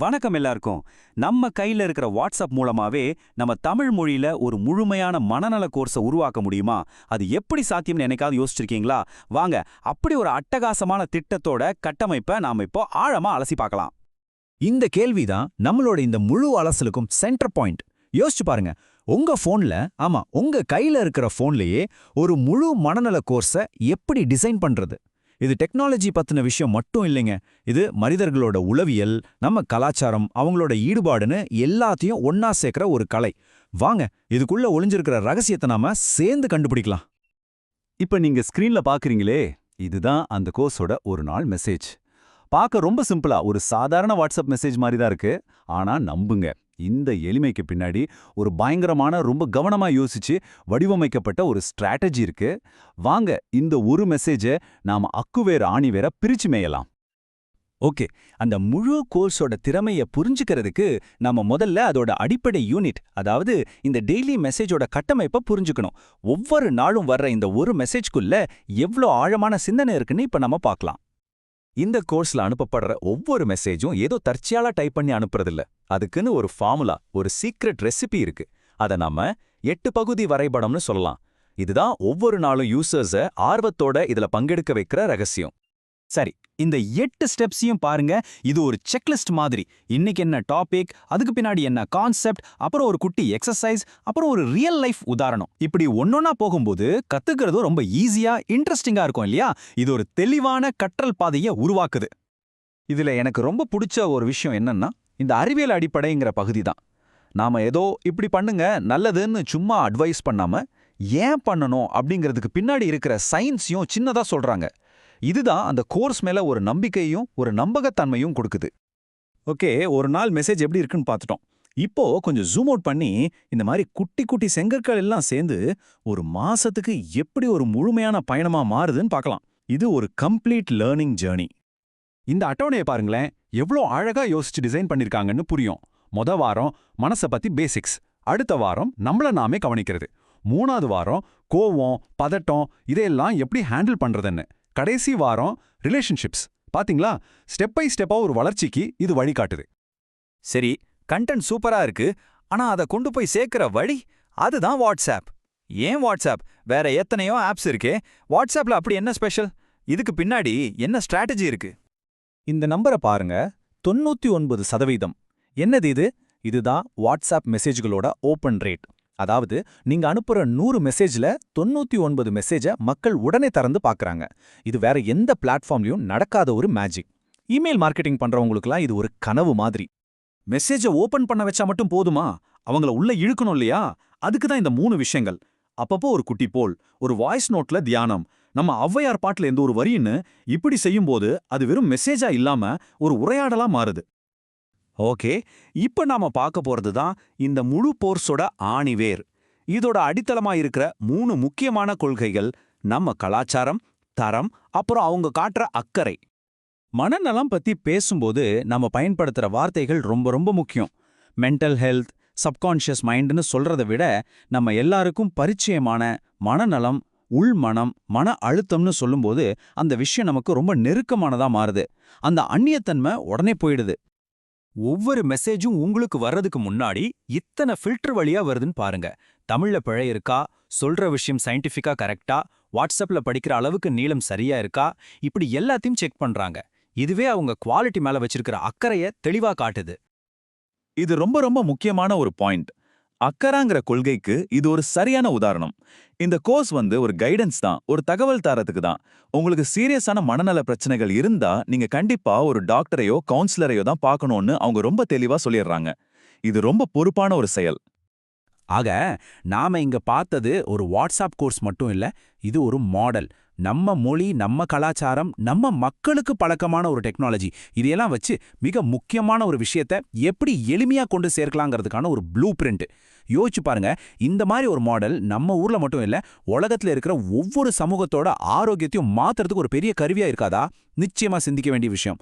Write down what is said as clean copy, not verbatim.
வணக்கம் எல்லாருக்கும். நம்ம கையில இருக்கிற வாட்ஸ்அப் மூலமாவே நம்ம தமிழ் மொழியில ஒரு முழுமையான மனநல கோர்ஸை உருவாக்க முடியுமா? அது எப்படி சாத்தியம்னு என்னைக்காவது யோசிச்சிருக்கீங்களா? வாங்க, அப்படி ஒரு அட்டகாசமான திட்டத்தோட கட்டமைப்பை நாம இப்போ ஆழமா அலசி பார்க்கலாம். இந்த கேள்விதான் நம்மளோட இந்த முழு அலசலுக்கும் சென்டர் பாயிண்ட். யோசிச்சு பாருங்க, உங்க போன்ல, உங்க கையில இருக்கிற போன்லயே ஒரு முழு மனநல கோர்ஸை எப்படி டிசைன் பண்றது? இது டெக்னாலஜி பத்தின விஷயம் மட்டும் இல்லைங்க. இது மனிதர்களோட உளவியல், நம்ம கலாச்சாரம், அவங்களோட ஈடுபாடுன்னு எல்லாத்தையும் ஒன்னா சேர்க்கிற ஒரு கலை. வாங்க, இதுக்குள்ள ஒளிஞ்சிருக்கிற ரகசியத்தை நாம சேர்ந்து கண்டுபிடிக்கலாம். இப்ப நீங்க ஸ்கிரீன்ல பாக்குறீங்களே, இதுதான் அந்த கோர்ஸோட ஒரு நாள் மெசேஜ். பார்க்க ரொம்ப சிம்பிளா ஒரு சாதாரண வாட்ஸ்அப் மெசேஜ் மாதிரி தான் இருக்கு. ஆனா நம்புங்க, இந்த எளிமைக்கு பின்னாடி ஒரு பயங்கரமான, ரொம்ப கவனமா யோசிச்சு வடிவமைக்கப்பட்ட ஒரு ஸ்ட்ராட்டஜி இருக்கு. வாங்க, இந்த ஒரு மெசேஜை நாம அக்குவேர் ஆணிவேர பிரிச்சு மேயலாம். ஓகே, அந்த முழு கோர்ஸோட திறமையை புரிஞ்சுக்கிறதுக்கு நம்ம முதல்ல அதோட அடிப்படை யூனிட், அதாவது இந்த டெய்லி மெசேஜோட கட்டமைப்பை புரிஞ்சுக்கணும். ஒவ்வொரு நாளும் வர்ற இந்த ஒரு மெசேஜ்குள்ள எவ்வளோ ஆழமான சிந்தனை இருக்குன்னு இப்ப நம்ம பார்க்கலாம். இந்த கோர்ஸ்ல அனுப்பப்படுற ஒவ்வொரு மெசேஜும் ஏதோ தற்செயலா டைப் பண்ணி அனுப்புறதில்ல. அதுக்குன்னு ஒரு ஃபார்முலா, ஒரு சீக்ரெட் ரெசிபி இருக்கு. அதை நாம 8 பகுதி வரைபடம்னு சொல்லலாம். இதுதான் ஒவ்வொரு நாளும் யூசர்ஸ ஆர்வத்தோட இதுல பங்கெடுக்க வைக்கிற ரகசியம். சரி, இந்த 8 ஸ்டெப்ஸையும் பாருங்க. இது ஒரு செக்லிஸ்ட் மாதிரி. இன்னைக்கு என்ன டாபிக், அதுக்கு பின்னாடி என்ன கான்செப்ட், அப்புறம் ஒரு குட்டி எக்ஸசைஸ், அப்புறம் ஒரு ரியல் லைஃப் உதாரணம். இப்படி ஒன்னொன்னா போகும்போது கத்துக்கிறதும் ரொம்ப ஈஸியா, இன்ட்ரெஸ்டிங்கா இருக்கும் இல்லையா? இது ஒரு தெளிவான கற்றல் பாதையை உருவாக்குது. இதுல எனக்கு ரொம்ப பிடிச்ச ஒரு விஷயம் என்னன்னா, இந்த அறிவியல் அடிப்படைங்கிற பகுதி தான். நாம ஏதோ இப்படி பண்ணுங்க நல்லதுன்னு சும்மா அட்வைஸ் பண்ணாம, ஏன் பண்ணணும் அப்படிங்கிறதுக்கு பின்னாடி இருக்கிற சயின்ஸையும் சின்னதா சொல்றாங்க. இதுதான் அந்த கோர்ஸ் மேல ஒரு நம்பிக்கையும் ஒரு நம்பகத்தன்மையும் கொடுக்குது. ஓகே, ஒரு நாள் மெசேஜ் எப்படி இருக்குன்னு பார்த்துட்டோம். இப்போ கொஞ்சம் ஜூம் அவுட் பண்ணி இந்த மாதிரி குட்டி குட்டி செங்கற்கள் எல்லாம் சேர்ந்து ஒரு மாசத்துக்கு எப்படி ஒரு முழுமையான பயணமா மாறுதுன்னு பார்க்கலாம். இது ஒரு கம்ப்ளீட் லேர்னிங் ஜேர்னி. இந்த அட்டவணையை பாருங்களேன், எவ்வளோ அழகா யோசிச்சு டிசைன் பண்ணிருக்காங்கன்னு புரியும். வாரம் மனசை பத்தி பேசிக்ஸ், அடுத்த வாரம் நம்மள நாமே கவனிக்கிறது, 3வது வாரம் கோவம், பதட்டம் இதையெல்லாம் எப்படி ஹேண்டில் பண்றதுன்னு, கடைசி வாரம் ரிலேஷன்ஷிப்ஸ். பாத்தீங்களா, ஸ்டெப் பை ஸ்டெப்பா ஒரு வளர்ச்சிக்கு இது வழிகாட்டுது. சரி, கண்டென்ட் சூப்பரா இருக்கு. ஆனா அதை கொண்டு போய் சேர்க்கிற வழி, அதுதான் வாட்ஸ்அப். ஏன் வாட்ஸ்அப்? வேற எத்தனையோ ஆப்ஸ் இருக்கே. வாட்ஸ்அப்ல அப்படி என்ன ஸ்பெஷல்? இதுக்கு பின்னாடி என்ன ஸ்ட்ராட்டஜி இருக்கு? இந்த நம்பரை பாருங்க, 99%. என்னது இது? இதுதான் வாட்ஸ்அப் மெசேஜ்களோட ஓபன் ரேட். அதாவது நீங்க அனுப்புற 100 மெசேஜ்ல 99 மெசேஜை மக்கள் உடனே திறந்து பார்க்கறாங்க. இது வேற எந்த பிளாட்ஃபார்ம்லயும் நடக்காத ஒரு மேஜிக். இமெயில் மார்க்கெட்டிங் பண்றவங்களுக்குலாம் இது ஒரு கனவு மாதிரி. மெசேஜை ஓபன் பண்ண வச்சா மட்டும் போதுமா? அவங்கள உள்ள இழுக்கணும் இல்லையா? அதுக்கு தான் இந்த 3 விஷயங்கள். அப்பப்போ ஒரு குட்டி போல், ஒரு வாய்ஸ் நோட்ல தியானம், நம்ம ஔவையார் பாட்டுல எந்த ஒரு வரின்னு இப்படி செய்யும்போது அது வெறும் மெசேஜா இல்லாம ஒரு உரையாடலா மாறுது. ஓகே, இப்ப நாம பார்க்க போறது தான் இந்த முழு கோர்ஸோட ஆணிவேர். இதோட அடித்தளமா இருக்கிற 3 முக்கியமான கொள்கைகள்: நம்ம கலாச்சாரம், தரம், அப்புறம் அவங்க காட்டுற அக்கறை. மனநலம் பத்தி பேசும்போது நம்ம பயன்படுத்துற வார்த்தைகள் ரொம்ப ரொம்ப முக்கியம். மென்டல் ஹெல்த், சப்கான்ஷியஸ் மைண்ட்னு சொல்றதை விட நம்ம எல்லாருக்கும் பரிச்சயமான மனநலம், உள்மனம், மன அழுத்தம்னு சொல்லும்போது அந்த விஷயம் நமக்கு ரொம்ப நெருக்கமானதா மாறுது. அந்த அந்நியத்தன்மை உடனே போயிடுது. ஒவ்வொரு மெசேஜும் உங்களுக்கு வர்றதுக்கு முன்னாடி இத்தனை ஃபில்டர் வழியா வருதுன்னு பாருங்க. தமிழ்ல பிழை இருக்கா, சொல்ற விஷயம் சயின்டிஃபிக்கா கரெக்டா, வாட்ஸ்அப்ல படிக்கிற அளவுக்கு நீளம் சரியா இருக்கா, இப்படி எல்லாத்தையும் செக் பண்றாங்க. இதுவே அவங்க குவாலிட்டி மேல வச்சிருக்கிற அக்கறைய தெளிவா காட்டுது. இது ரொம்ப ரொம்ப முக்கியமான ஒரு பாயிண்ட். அக்கறாங்கிற கொள்கைக்கு இது ஒரு சரியான உதாரணம். இந்த கோர்ஸ் ஒரு கைடன்ஸ் தான், ஒரு தகவல் தாரத்துக்கு தான். உங்களுக்கு சீரியஸான மனநல பிரச்சனைகள் இருந்தா நீங்க கண்டிப்பா ஒரு டாக்டரையோ கவுன்சிலரையோ தான் பார்க்கணும்னு அவங்க ரொம்ப தெளிவா சொல்லிடுறாங்க. இது ரொம்ப பொறுப்பான ஒரு செயல். ஆக, நாம இங்க பார்த்தது ஒரு வாட்ஸ்அப் கோர்ஸ் மட்டும் இல்ல, இது ஒரு மாடல். நம்ம மொழி, நம்ம கலாச்சாரம், நம்ம மக்களுக்கு பழக்கமான ஒரு டெக்னாலஜி, இதையெல்லாம் வச்சு மிக முக்கியமான ஒரு விஷயத்த எப்படி எளிமையா கொண்டு சேர்க்கலாங்கிறதுக்கான ஒரு ப்ளூ பிரிண்ட். யோசிச்சு பாருங்க, இந்த மாதிரி ஒரு மாடல் நம்ம ஊர்ல மட்டும் இல்ல, உலகத்துல இருக்கிற ஒவ்வொரு சமூகத்தோட ஆரோக்கியத்தையும் மாத்துறதுக்கு ஒரு பெரிய கருவியா இருக்காதா? நிச்சயமா சிந்திக்க வேண்டிய விஷயம்.